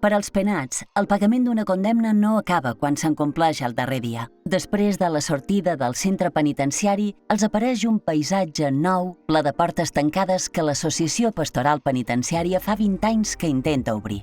Per als penats, el pagament d'una condemna no acaba quan se'n compleix el darrer dia. Després de la sortida del centre penitenciari, els apareix un paisatge nou, ple de portes tancades que l'Associació Pastoral Penitenciària fa 20 anys que intenta obrir.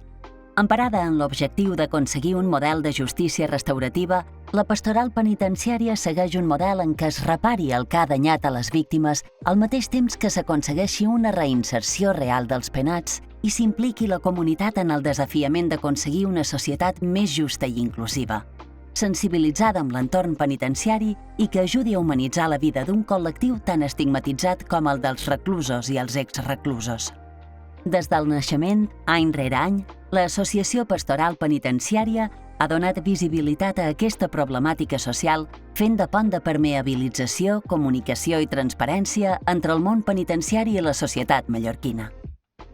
Emparada en l'objectiu d'aconseguir un model de justícia restaurativa, la pastoral penitenciària segueix un model en què es repari el que ha danyat a les víctimes al mateix temps que s'aconsegueixi una reinserció real dels penats i s'impliqui la comunitat en el desafiament d'aconseguir una societat més justa i inclusiva, sensibilitzada amb l'entorn penitenciari i que ajudi a humanitzar la vida d'un col·lectiu tan estigmatitzat com el dels reclusos i els exreclusos. Des del naixement, any rere any, l'Associació Pastoral Penitenciària ha donat visibilitat a aquesta problemàtica social fent de pont de permeabilització, comunicació i transparència entre el món penitenciari i la societat mallorquina.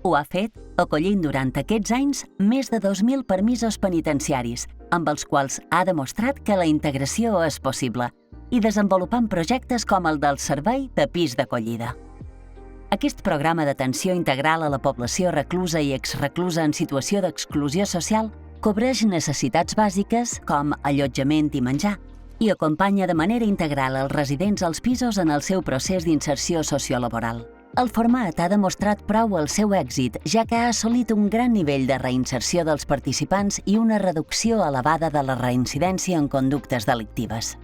Ho ha fet acollint durant aquests anys més de 2.000 permisos penitenciaris, amb els quals ha demostrat que la integració és possible, i desenvolupant projectes com el del Servei de Pis d'Acollida. Aquest programa d'atenció integral a la població reclusa i exreclusa en situació d'exclusió social cobreix necessitats bàsiques com allotjament i menjar i acompanya de manera integral els residents als pisos en el seu procés d'inserció sociolaboral. El format ha demostrat prou el seu èxit, ja que ha assolit un gran nivell de reinserció dels participants i una reducció elevada de la reincidència en conductes delictives.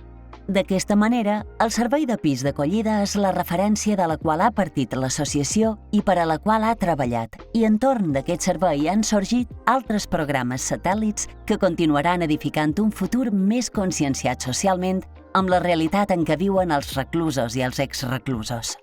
D'aquesta manera, el servei de pis d'acollida és la referència de la qual ha partit l'associació i per a la qual ha treballat, i entorn d'aquest servei han sorgit altres programes satèl·lits que continuaran edificant un futur més conscienciat socialment amb la realitat en què viuen els reclusos i els exreclusos.